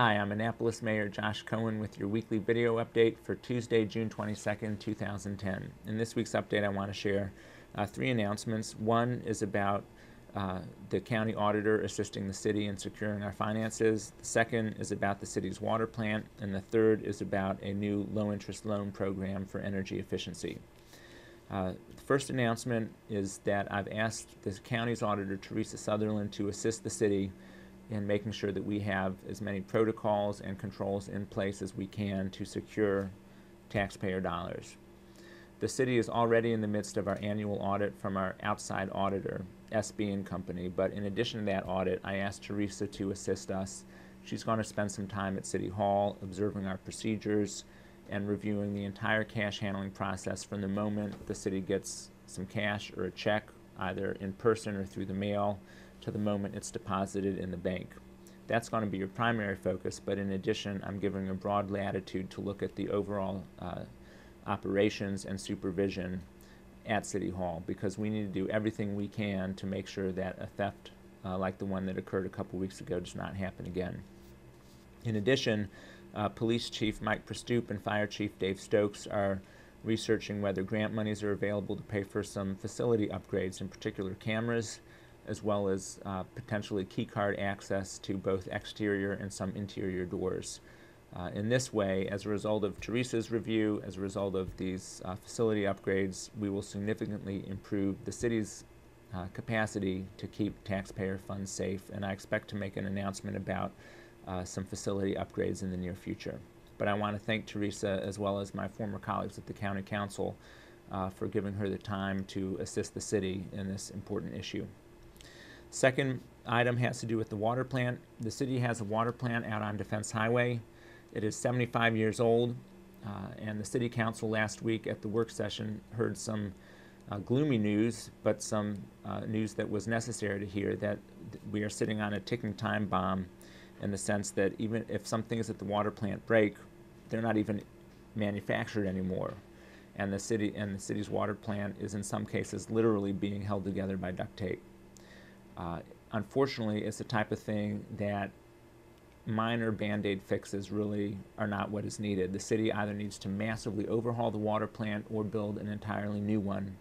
Hi, I'm Annapolis Mayor Josh Cohen with your weekly video update for Tuesday, June 22nd, 2010. In this week's update, I want to share three announcements. One is about the county auditor assisting the city in securing our finances. The second is about the city's water plant, and the third is about a new low-interest loan program for energy efficiency. The first announcement is that I've asked the county's auditor, Teresa Sutherland, to assist the city in making sure that we have as many protocols and controls in place as we can to secure taxpayer dollars. The city is already in the midst of our annual audit from our outside auditor, SB & Company, but in addition to that audit, I asked Teresa to assist us. She's going to spend some time at City Hall observing our procedures and reviewing the entire cash handling process from the moment the city gets some cash or a check, either in person or through the mail, to the moment it's deposited in the bank. That's going to be your primary focus, but in addition, I'm giving a broad latitude to look at the overall operations and supervision at City Hall, because we need to do everything we can to make sure that a theft like the one that occurred a couple weeks ago does not happen again. In addition, Police Chief Mike Prestoop and Fire Chief Dave Stokes are researching whether grant monies are available to pay for some facility upgrades, in particular cameras, as well as potentially key card access to both exterior and some interior doors. In this way, as a result of Teresa's review, as a result of these facility upgrades, we will significantly improve the city's capacity to keep taxpayer funds safe, and I expect to make an announcement about some facility upgrades in the near future. But I want to thank Teresa, as well as my former colleagues at the County Council, for giving her the time to assist the city in this important issue. Second item has to do with the water plant. The city has a water plant out on Defense Highway. It is 75 years old, and the City Council last week at the work session heard some gloomy news, but some news that was necessary to hear, that we are sitting on a ticking time bomb, in the sense that even if some things at the water plant break, they're not even manufactured anymore. And the city's water plant is in some cases literally being held together by duct tape. Unfortunately, it's the type of thing that minor band-aid fixes really are not what is needed. The city either needs to massively overhaul the water plant or build an entirely new one,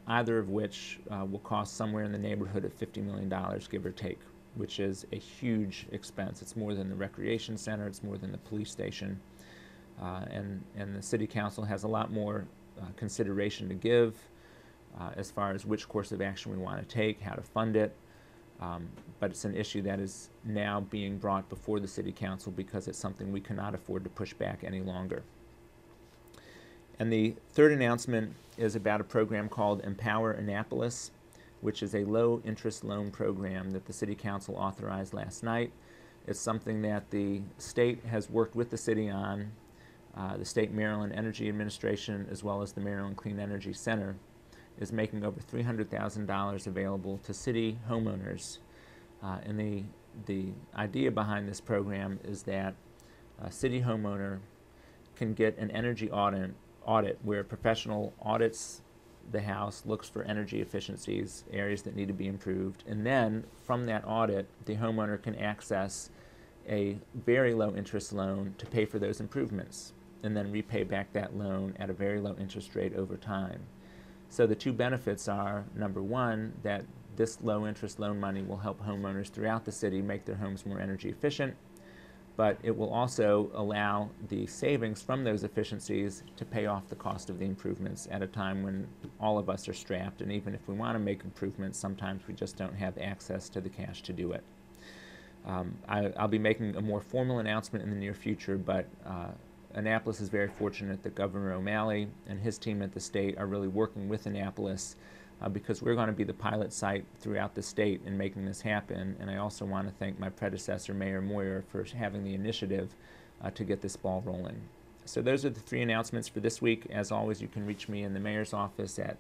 either of which will cost somewhere in the neighborhood of $50 million, give or take, which is a huge expense. It's more than the recreation center, it's more than the police station, and the City Council has a lot more consideration to give as far as which course of action we want to take, how to fund it, but it's an issue that is now being brought before the City Council because it's something we cannot afford to push back any longer. And the third announcement is about a program called Empower Annapolis, which is a low-interest loan program that the City Council authorized last night. It's something that the state has worked with the city on, the State Maryland Energy Administration, as well as the Maryland Clean Energy Center, is making over $300,000 available to city homeowners. And the idea behind this program is that a city homeowner can get an energy audit where a professional audits the house, looks for energy efficiencies, areas that need to be improved, and then from that audit, the homeowner can access a very low interest loan to pay for those improvements, and then repay back that loan at a very low interest rate over time. So the two benefits are, number one, that this low interest loan money will help homeowners throughout the city make their homes more energy efficient, but it will also allow the savings from those efficiencies to pay off the cost of the improvements at a time when all of us are strapped, and even if we want to make improvements, sometimes we just don't have access to the cash to do it. I'll be making a more formal announcement in the near future, but Annapolis is very fortunate that Governor O'Malley and his team at the state are really working with Annapolis because we're going to be the pilot site throughout the state in making this happen. And I also want to thank my predecessor, Mayor Moyer, for having the initiative to get this ball rolling. So those are the three announcements for this week. As always, you can reach me in the mayor's office at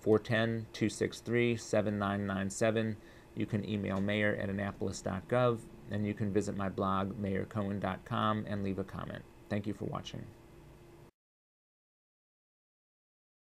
410-263-7997. You can email mayor@annapolis.gov, and you can visit my blog, mayorcohen.com, and leave a comment. Thank you for watching.